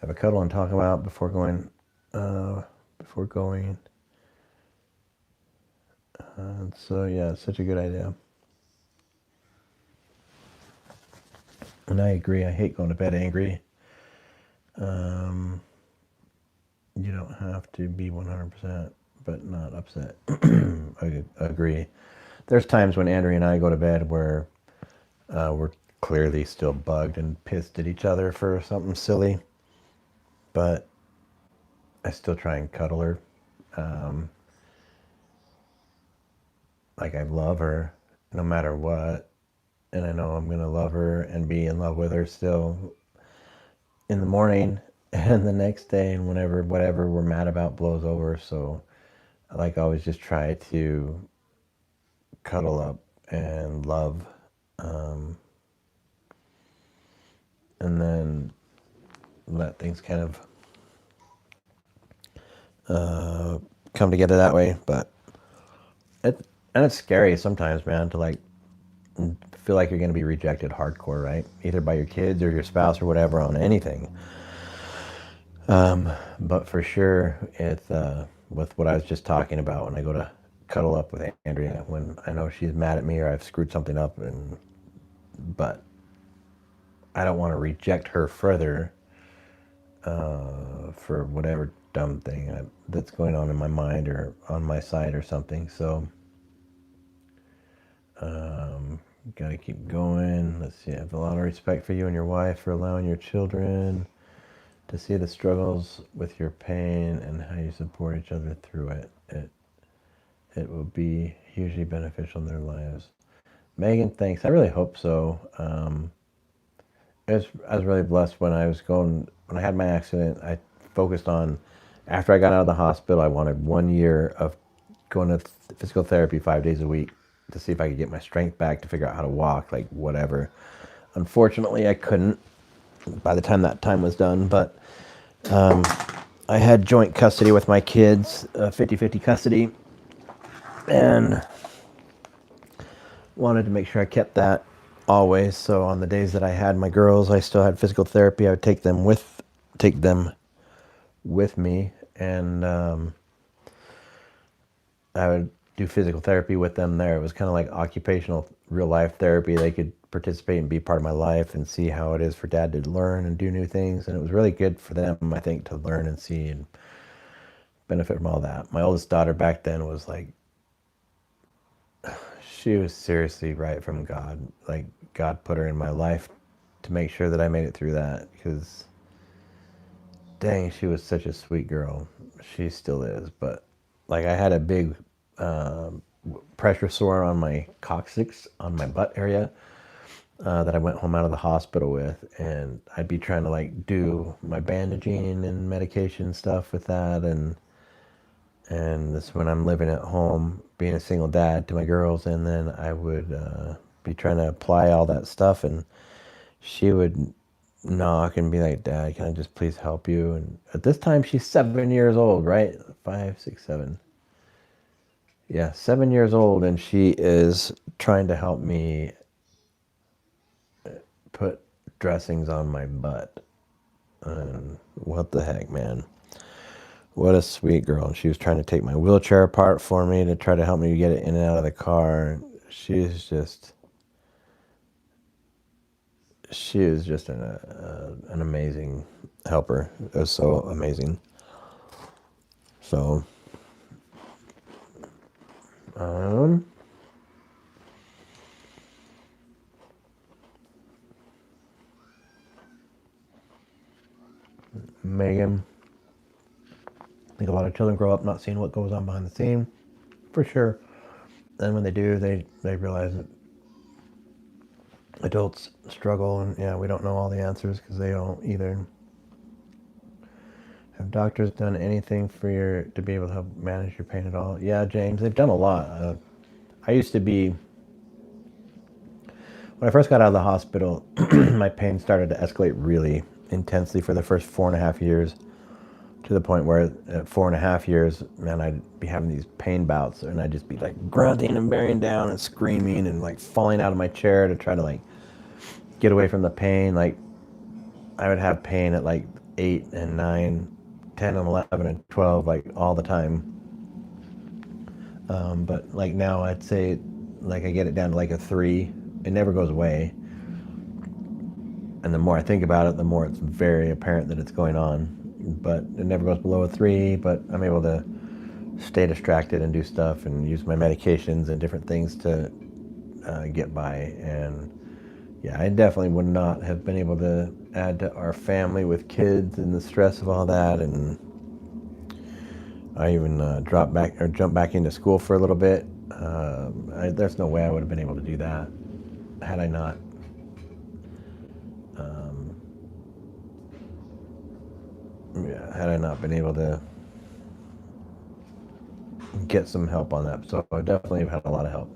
have a cuddle and talk about before going. So yeah, it's such a good idea. And I agree. I hate going to bed angry. You don't have to be 100%, but not upset. I agree. There's times when Andrea and I go to bed where we're clearly still bugged and pissed at each other for something silly, but I still try and cuddle her. Like I love her no matter what, and I know I'm going to love her and be in love with her still in the morning and the next day and whenever whatever we're mad about blows over. So I like always just try to cuddle up and love, and then let things kind of come together that way. But it's scary sometimes, man, to like feel like you're going to be rejected hardcore, right? Either by your kids or your spouse or whatever on anything. But for sure, it's with what I was just talking about when I go to cuddle up with Andrea when I know she's mad at me or I've screwed something up, but I don't want to reject her further for whatever dumb thing that's going on in my mind or on my side or something. So got to keep going. Let's see. I have a lot of respect for you and your wife for allowing your children to see the struggles with your pain and how you support each other through it. It will be hugely beneficial in their lives. Megan, thanks. I really hope so. I was really blessed when I had my accident. I focused on, after I got out of the hospital, I wanted 1 year of going to physical therapy 5 days a week to see if I could get my strength back to figure out how to walk, like whatever. Unfortunately, I couldn't by the time that time was done, but I had joint custody with my kids, 50-50 custody, and wanted to make sure I kept that always. So on the days that I had my girls, I still had physical therapy. I would take them with me, and I would do physical therapy with them there. It was kind of like occupational real life therapy. They could participate and be part of my life and see how it is for dad to learn and do new things. And it was really good for them, I think, to learn and see and benefit from all that. My oldest daughter back then was like, she was seriously right from God. Like God put her in my life to make sure that I made it through that, because dang, she was such a sweet girl. She still is, but like I had a big pressure sore on my coccyx on my butt area that I went home out of the hospital with, and I'd be trying to like do my bandaging and medication stuff with that, and this when I'm living at home, being a single dad to my girls, and then I would be trying to apply all that stuff, and she would knock and be like, "Dad, can I just please help you?" And at this time, she's 7 years old, right? 5, 6, 7. Yeah, 7 years old, and she is trying to help me put dressings on my butt. And what the heck, man? What a sweet girl. And she was trying to take my wheelchair apart for me to try to help me get it in and out of the car. She is just an amazing helper. It was so amazing. So, Megan, I think a lot of children grow up not seeing what goes on behind the scene, for sure. And when they do, they realize that adults struggle, and yeah, we don't know all the answers because they don't either. Have doctors done anything for to be able to help manage your pain at all? Yeah, James, they've done a lot. I used to be, when I first got out of the hospital, my pain started to escalate really intensely for the first 4.5 years, to the point where at 4.5 years, man, I'd be having these pain bouts, and I'd just be like grunting and bearing down and screaming and like falling out of my chair to try to like get away from the pain. Like I would have pain at like 8 and 9, 10 and 11 and 12, like all the time. But like now I'd say like I get it down to like a 3. It never goes away. And the more I think about it, the more it's very apparent that it's going on. But it never goes below a 3, but I'm able to stay distracted and do stuff and use my medications and different things to get by. And yeah, I definitely would not have been able to add to our family with kids and the stress of all that. And I even dropped back or jumped back into school for a little bit. There's no way I would have been able to do that had I not. Yeah, had I not been able to get some help on that. So I definitely have had a lot of help.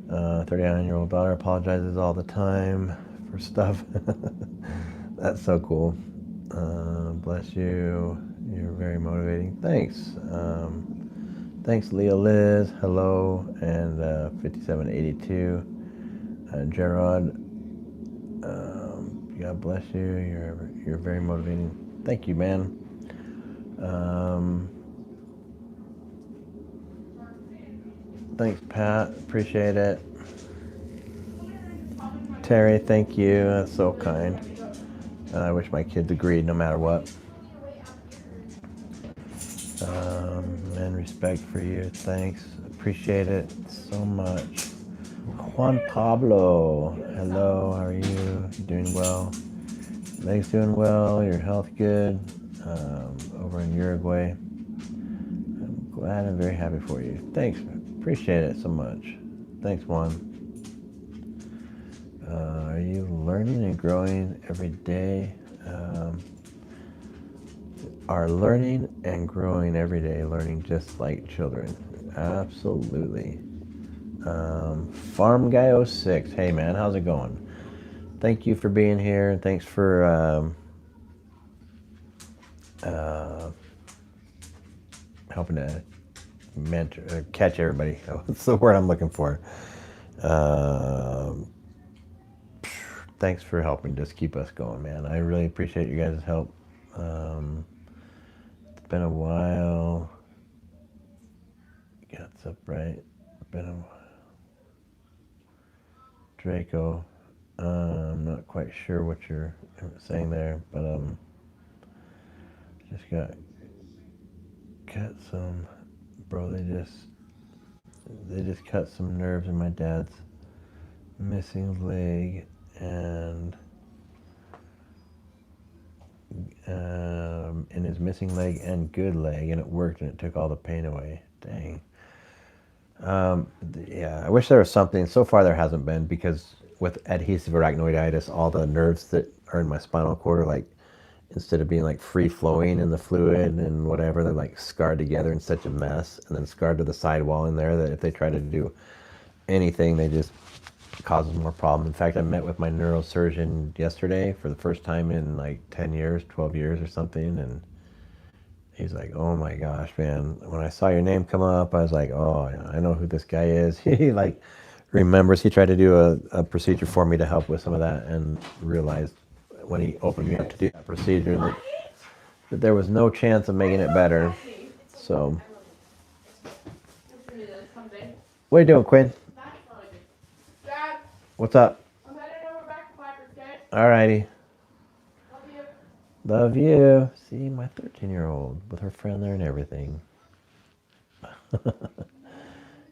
39-year-old daughter apologizes all the time for stuff. That's so cool. Bless you. You're very motivating. Thanks. Thanks, Leah Liz. Hello. And 5782. Gerard. God bless you. You're very motivating. Thank you, man. Thanks, Pat. Appreciate it. Terry, thank you. That's so kind. I wish my kids agreed no matter what. And respect for you. Thanks. Appreciate it so much. Juan Pablo. Hello, how are you? Doing well? Legs doing well? Your health good? Over in Uruguay. I'm glad and very happy for you. Thanks. Appreciate it so much. Thanks, Juan. Are you learning and growing every day? Are learning and growing every day, learning just like children. Absolutely. Farm Guy 06. Hey man, how's it going? Thank you for being here. Thanks for helping to mentor, catch everybody. What's the word I'm looking for? Thanks for helping just keep us going, man. I really appreciate you guys' help. It's been a while. Got up right. Been a while. Draco. I'm not quite sure what you're saying there, but just got some, bro. They just cut some nerves in my dad's missing leg and in his missing leg and good leg, and it worked, and it took all the pain away. Dang. Yeah, I wish there was something. So far there hasn't been, because with adhesive arachnoiditis, all the nerves that are in my spinal cord are like, instead of being like free flowing in the fluid and whatever, they're like scarred together in such a mess, and then scarred to the sidewall in there, that if they try to do anything, they just causes more problem. In fact, I met with my neurosurgeon yesterday for the first time in like 10 years, 12 years or something, and he's like, oh my gosh, man, when I saw your name come up, I was like, oh, yeah, I know who this guy is. He like remembers, he tried to do a procedure for me to help with some of that, and realized when he opened me up to do that procedure that there was no chance of making it better. So, what are you doing, Quinn? What's up? I'm heading over back to Piper's, okay? Alrighty. Love you. See, my 13-year-old with her friend there and everything.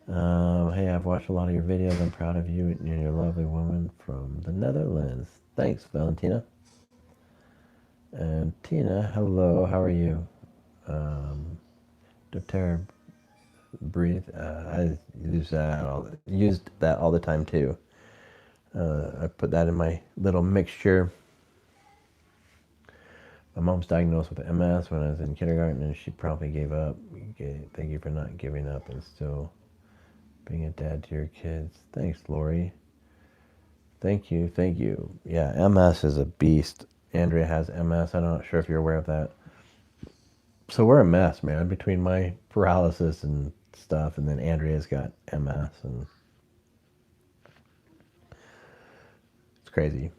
Hey, I've watched a lot of your videos. I'm proud of you and your lovely woman from the Netherlands. Thanks, Valentina. And Tina, hello. How are you? doTERRA breathe. I used that all the time too. I put that in my little mixture. My mom's diagnosed with MS when I was in kindergarten, and she probably gave up. Thank you for not giving up and still being a dad to your kids. Thanks, Lori. Thank you, thank you. Yeah, MS is a beast. Andrea has MS. I'm not sure if you're aware of that. So we're a mess, man, between my paralysis and stuff, and then Andrea's got MS, and it's crazy.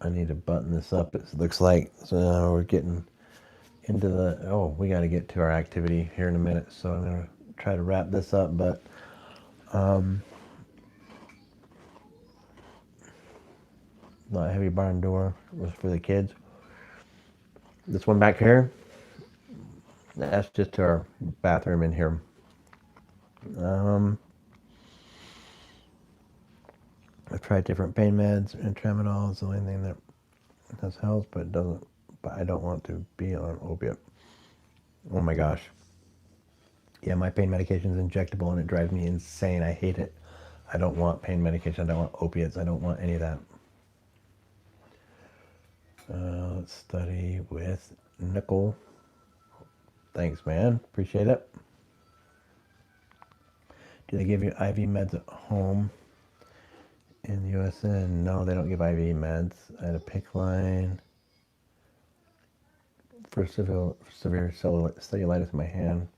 I need to button this up. It looks like we're getting into the, oh, we got to get to our activity here in a minute, so I'm going to try to wrap this up, but the heavy barn door was for the kids. This one back here, that's just our bathroom in here. I've tried different pain meds, and tramadol is the only thing that has helped, but it doesn't. But I don't want to be on opiate. Oh my gosh. Yeah, my pain medication is injectable, and it drives me insane. I hate it. I don't want pain medication. I don't want opiates. I don't want any of that. Let's study with Nicole. Thanks, man. Appreciate it. Do they give you IV meds at home in the USA? No, they don't give IV meds. I had a PICC line for severe cellulitis in my hand.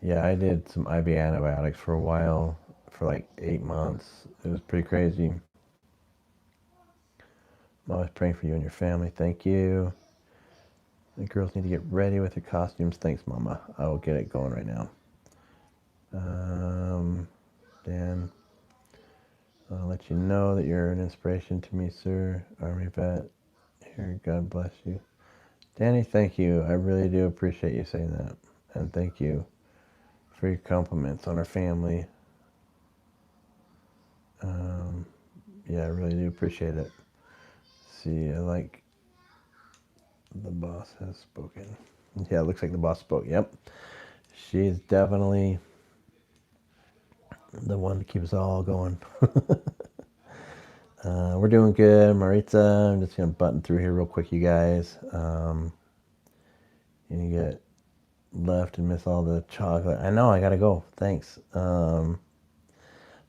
Yeah, I did some IV antibiotics for a while, for like 8 months. It was pretty crazy. I'm always praying for you and your family. Thank you. The girls need to get ready with their costumes. Thanks, Mama. I will get it going right now. Dan, I'll let you know that you're an inspiration to me, sir. Army vet. Here, God bless you. Danny, thank you. I really do appreciate you saying that. And thank you for your compliments on our family. Yeah, I really do appreciate it. See, I like the boss has spoken. Yeah, it looks like the boss spoke. Yep. She's definitely the one to keep us all going. We're doing good. Maritza, I'm just going to button through here real quick, you guys. You get left and miss all the chocolate. I know, I got to go. Thanks. The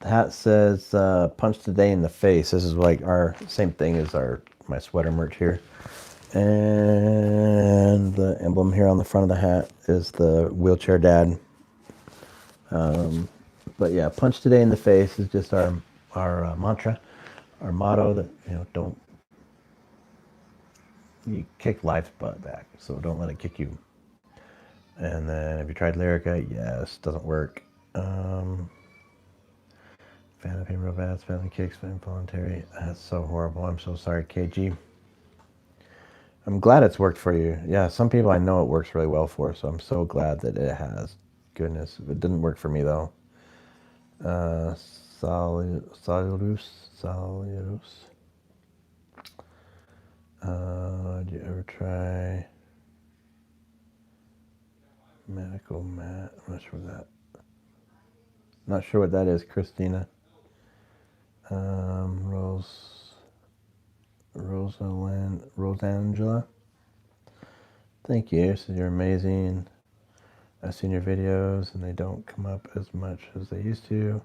hat says, punch today in the face. This is like our same thing as my sweater merch here. And the emblem here on the front of the hat is the wheelchair dad. But yeah, punch today in the face is just our mantra, our motto that, don't, you kick life's butt back, so don't let it kick you. And then have you tried Lyrica? Yes, doesn't work. Fan of pain real bad, spelling kicks, involuntary. That's so horrible. I'm so sorry, KG. I'm glad it's worked for you. Yeah, some people I know it works really well for, so I'm so glad that it has. Goodness, it didn't work for me though. Solidus. Did you ever try medical mat? I'm not sure that. Not sure what that is, Christina. Rosangela. Thank you. She says you're amazing. I've seen your videos and they don't come up as much as they used to.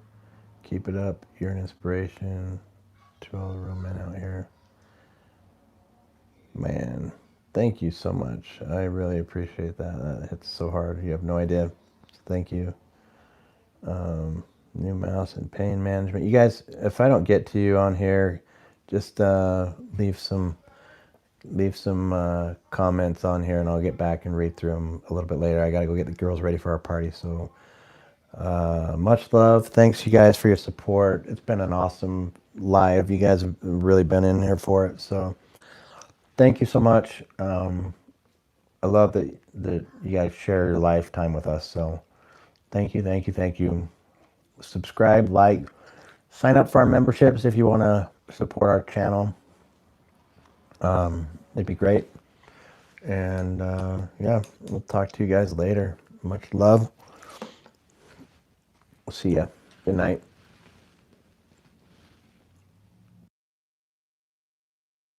Keep it up. You're an inspiration to all the real men out here. Man, thank you so much. I really appreciate that. That hits so hard. You have no idea. Thank you. New mouse and pain management. You guys, if I don't get to you on here, just leave some comments on here and I'll get back and read through them a little bit later. I gotta go get the girls ready for our party. So much love. Thanks you guys for your support. It's been an awesome live. You guys have really been in here for it. So thank you so much. I love that you guys share your lifetime with us. So thank you. Subscribe, like, sign up for our memberships if you want to support our channel. It'd be great. And yeah, we'll talk to you guys later. Much love. We'll see ya. Good night.